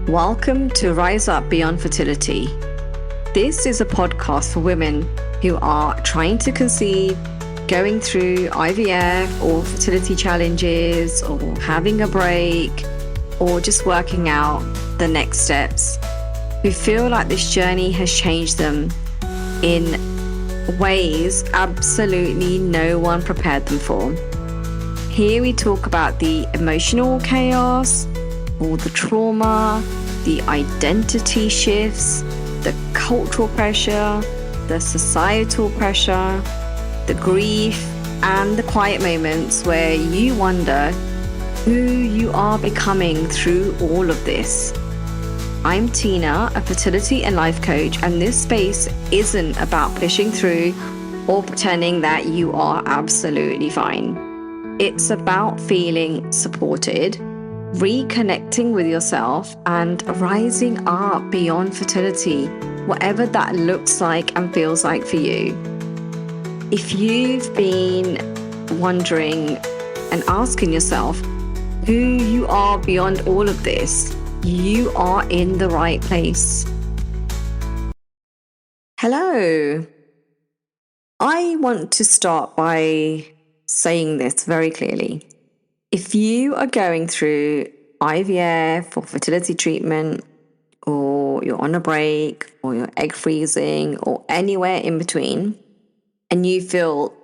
Welcome to Rise Up Beyond Fertility. This is a podcast for women who are trying to conceive, going through IVF or fertility challenges, or having a break, or just working out the next steps, who feel like this journey has changed them in ways absolutely no one prepared them for. Here we talk about the emotional chaos, all the trauma, the identity shifts, the cultural pressure, the societal pressure, the grief, and the quiet moments where you wonder who you are becoming through all of this. I'm Tina, a fertility and life coach, and this space isn't about pushing through or pretending that you are absolutely fine. It's about feeling supported, reconnecting with yourself, and rising up beyond fertility, whatever that looks like and feels like for you. If you've been wondering and asking yourself who you are beyond all of this, you are in the right place. Hello. I want to start by saying this very clearly. If you are going through IVF or fertility treatment, or you're on a break, or you're egg freezing, or anywhere in between, and you feel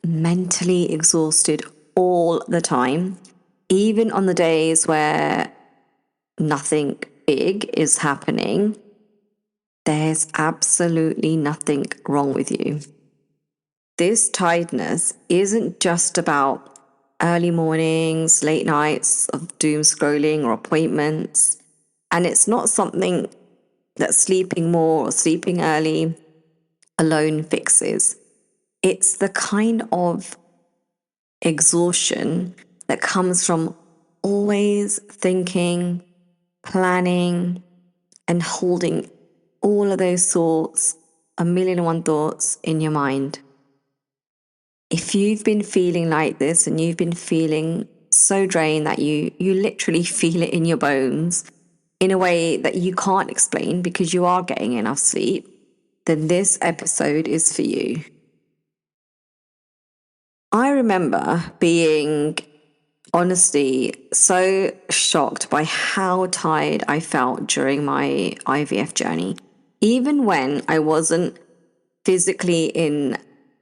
mentally exhausted all the time, even on the days where nothing big is happening, there's absolutely nothing wrong with you. This tiredness isn't just about early mornings, late nights of doom scrolling or appointments. And it's not something that sleeping more or sleeping early alone fixes. It's the kind of exhaustion that comes from always thinking, planning, and holding all of those thoughts, a million and one thoughts in your mind. If you've been feeling like this and you've been feeling so drained that you literally feel it in your bones in a way that you can't explain because you are getting enough sleep, then this episode is for you. I remember being honestly so shocked by how tired I felt during my IVF journey. Even when I wasn't physically in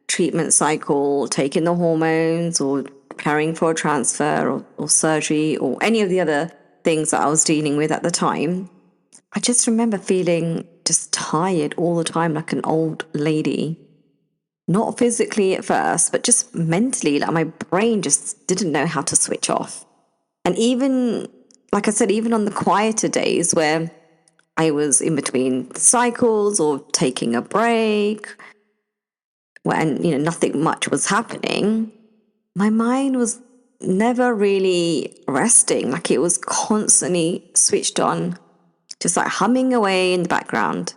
treatment cycle, taking the hormones or preparing for a transfer or surgery or any of the other things that I was dealing with at the time, I just remember feeling just tired all the time, like an old lady. Not physically at first, but just mentally, like my brain just didn't know how to switch off. And even, like I said, even on the quieter days where I was in between cycles or taking a break, when nothing much was happening, my mind was never really resting. Like it was constantly switched on, just like humming away in the background.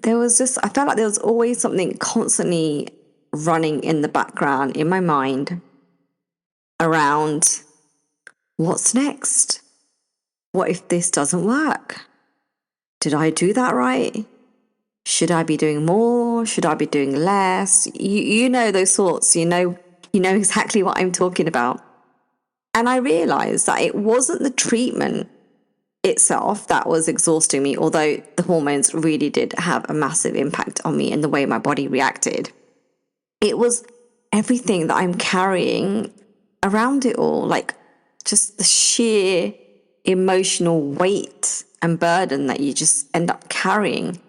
I felt like there was always something constantly running in the background in my mind around what's next? What if this doesn't work? Did I do that right? Should I be doing more? Should I be doing less? You know those thoughts, you know exactly what I'm talking about. And I realized that it wasn't the treatment itself that was exhausting me, although the hormones really did have a massive impact on me and the way my body reacted. It was everything that I'm carrying around it all, like just the sheer emotional weight and burden that you just end up carrying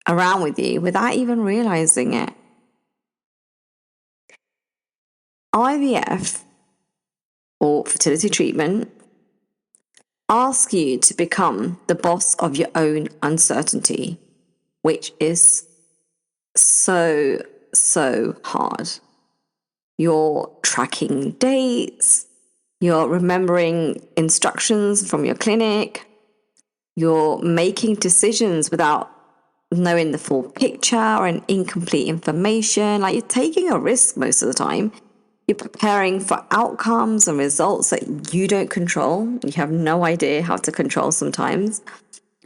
around with you without even realizing it. IVF, or fertility treatment, asks you to become the boss of your own uncertainty, which is so hard. You're tracking dates, you're remembering instructions from your clinic, you're making decisions without knowing the full picture or an incomplete information. Like you're taking a risk most of the time You're preparing for outcomes and results that you don't control. You have no idea how to control sometimes.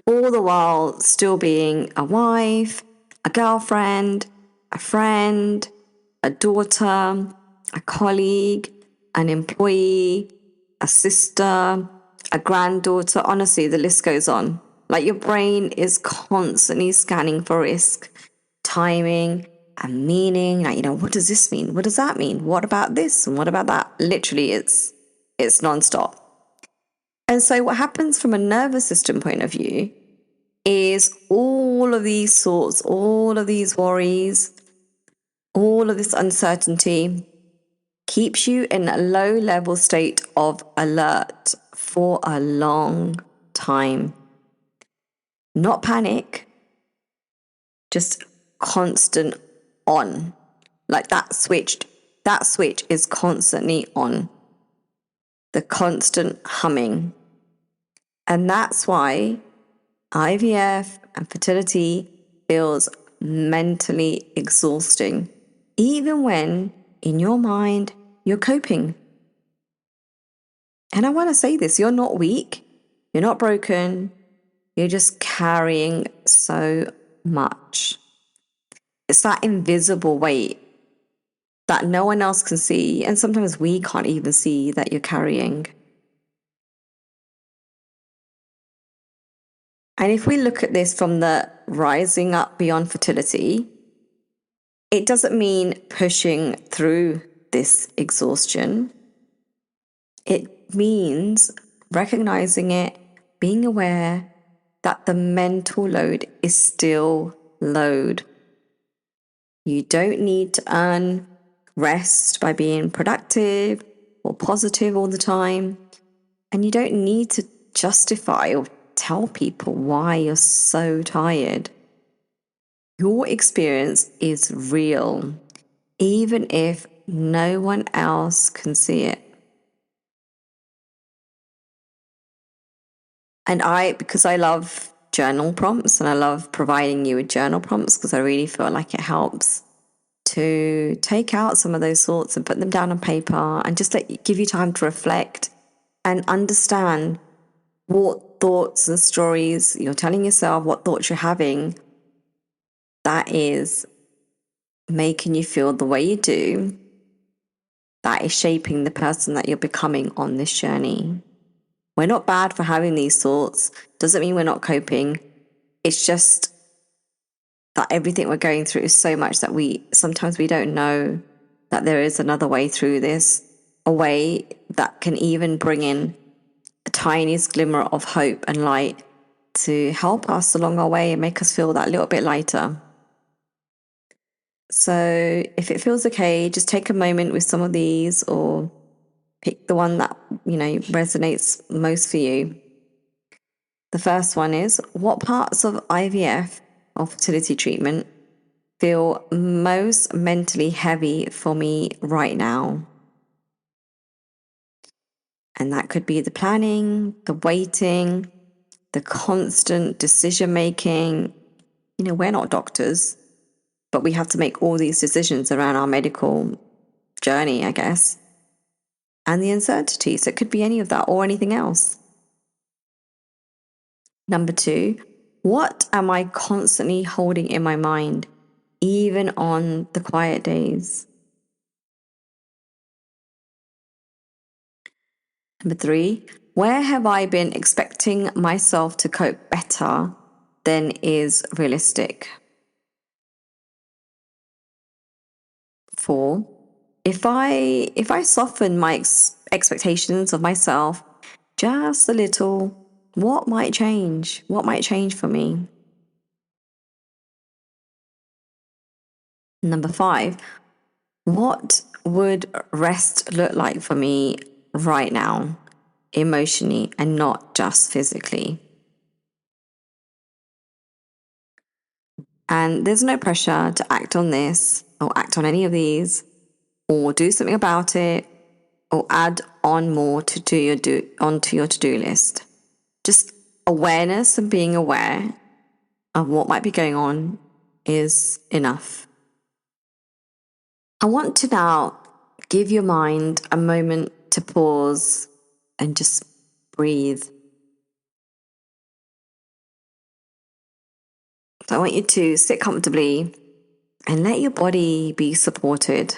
All the while still being a wife, a girlfriend, a friend, a daughter, a colleague, an employee, a sister, a granddaughter. Honestly, the list goes on. Like your brain is constantly scanning for risk, timing, and meaning. Like, what does this mean? What does that mean? What about this? And what about that? Literally, it's nonstop. And so what happens from a nervous system point of view is all of these thoughts, all of these worries, all of this uncertainty keeps you in a low level state of alert for a long time. Not panic, just constant on. Like that switch is constantly on. The constant humming. And that's why IVF and fertility feels mentally exhausting, even when in your mind you're coping. And I want to say this, you're not weak, you're not broken, you're just carrying so much. It's that invisible weight that no one else can see, and sometimes we can't even see that you're carrying. And if we look at this from the rising up beyond fertility, it doesn't mean pushing through this exhaustion. It means recognizing it, being aware that the mental load is still load. You don't need to earn rest by being productive or positive all the time. And you don't need to justify or tell people why you're so tired. Your experience is real, even if no one else can see it. And because I love journal prompts and I love providing you with journal prompts because I really feel like it helps to take out some of those thoughts and put them down on paper and just give you time to reflect and understand what thoughts and stories you're telling yourself, what thoughts you're having that is making you feel the way you do, that is shaping the person that you're becoming on this journey. We're not bad for having these thoughts. Doesn't mean we're not coping. It's just that everything we're going through is so much that sometimes we don't know that there is another way through this, a way that can even bring in the tiniest glimmer of hope and light to help us along our way and make us feel that little bit lighter. So if it feels okay, just take a moment with some of these or pick the one that, resonates most for you. The first one is, what parts of IVF or fertility treatment feel most mentally heavy for me right now? And that could be the planning, the waiting, the constant decision making. We're not doctors, but we have to make all these decisions around our medical journey, I guess. And the uncertainty. So it could be any of that or anything else. Number 2, what am I constantly holding in my mind, even on the quiet days? Number 3, where have I been expecting myself to cope better than is realistic? 4, if I soften my expectations of myself just a little, what might change? What might change for me? Number 5, what would rest look like for me right now, emotionally and not just physically? And there's no pressure to act on this or act on any of these or do something about it or add on more onto your to-do list. Just awareness and being aware of what might be going on is enough. I want to now give your mind a moment to pause and just breathe. So I want you to sit comfortably and let your body be supported.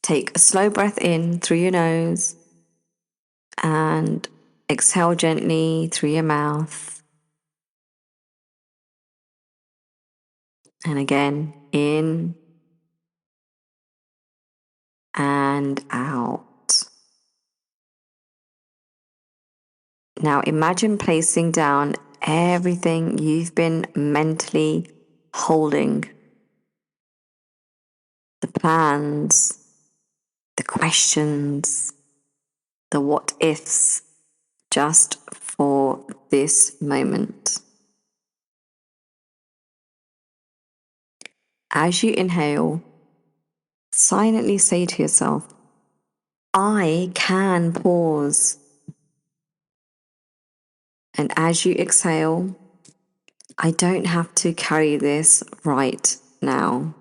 Take a slow breath in through your nose and exhale gently through your mouth. And again, in and out. Now imagine placing down everything you've been mentally holding. The plans, the questions, the what ifs, just for this moment. As you inhale, silently say to yourself, I can pause. And as you exhale, I don't have to carry this right now.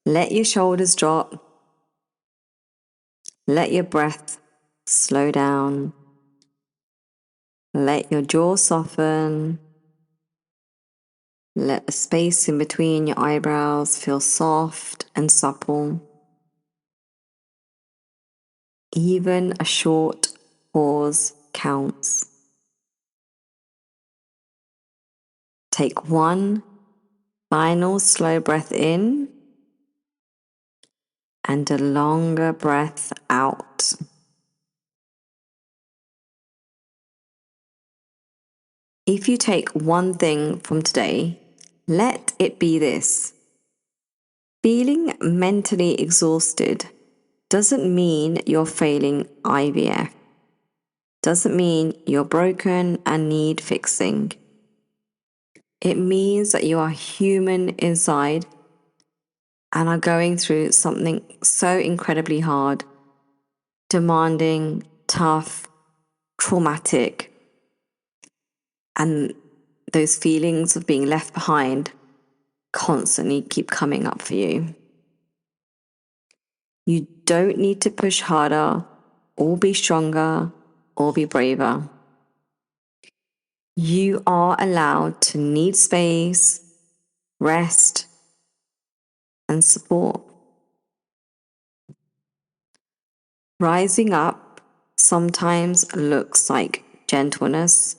Let your shoulders drop. Let your breath slow down. Let your jaw soften. Let the space in between your eyebrows feel soft and supple. Even a short pause counts. Take one final slow breath in and a longer breath out. If you take one thing from today, let it be this. Feeling mentally exhausted doesn't mean you're failing IVF. Doesn't mean you're broken and need fixing. It means that you are human inside and are going through something so incredibly hard, demanding, tough, traumatic, and those feelings of being left behind constantly keep coming up for you. You don't need to push harder or be stronger or be braver. You are allowed to need space, rest, and support. Rising up sometimes looks like gentleness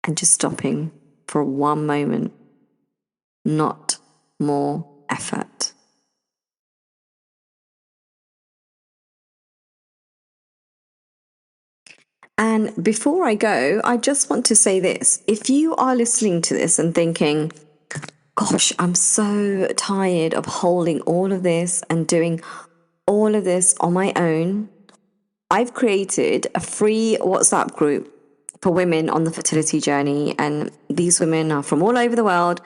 and just stopping for one moment, not more effort. And before I go, I just want to say this. If you are listening to this and thinking, gosh, I'm so tired of holding all of this and doing all of this on my own, I've created a free WhatsApp group for women on the fertility journey. And these women are from all over the world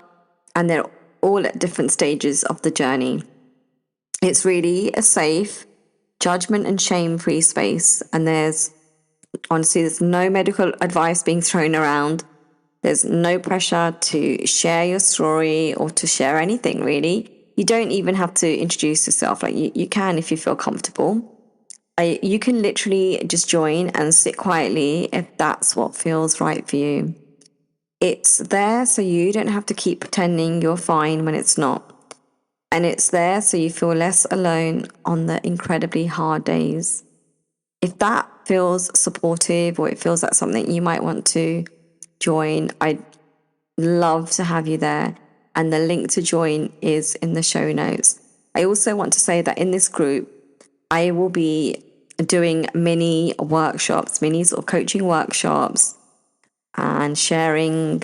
and they're all at different stages of the journey. It's really a safe, judgment and shame-free space. And honestly, there's no medical advice being thrown around. There's no pressure to share your story or to share anything, really. You don't even have to introduce yourself. Like you can if you feel comfortable. You can literally just join and sit quietly if that's what feels right for you. It's there so you don't have to keep pretending you're fine when it's not. And it's there so you feel less alone on the incredibly hard days. If that feels supportive or it feels like something you might want to join, I'd love to have you there. And the link to join is in the show notes. I also want to say that in this group, I will be doing mini workshops, mini sort of coaching workshops, and sharing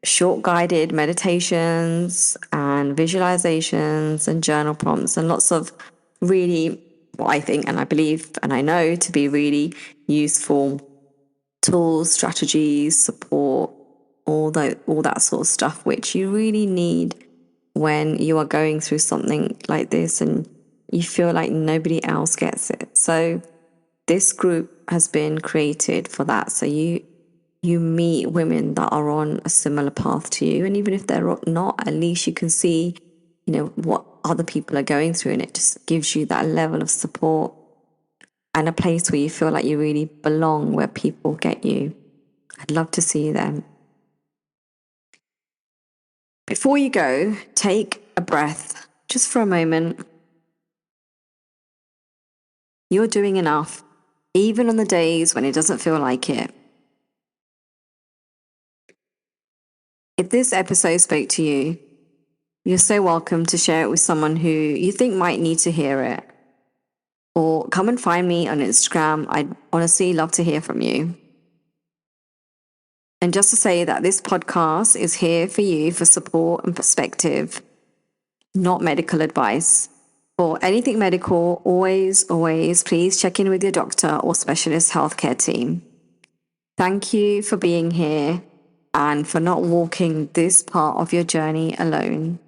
short guided meditations and visualizations and journal prompts and lots of really, what I think and I believe and I know to be really useful tools, strategies, support, all that sort of stuff which you really need when you are going through something like this and you feel like nobody else gets it. So this group has been created for that. So you you meet women that are on a similar path to you. And even if they're not, at least you can see, what other people are going through, and it just gives you that level of support and a place where you feel like you really belong, where people get you. I'd love to see them. Before you go, take a breath just for a moment. You're doing enough, even on the days when it doesn't feel like it. If this episode spoke to you, you're so welcome to share it with someone who you think might need to hear it. Or come and find me on Instagram. I'd honestly love to hear from you. And just to say that this podcast is here for you for support and perspective, not medical advice. For anything medical, always please check in with your doctor or specialist healthcare team. Thank you for being here and for not walking this part of your journey alone.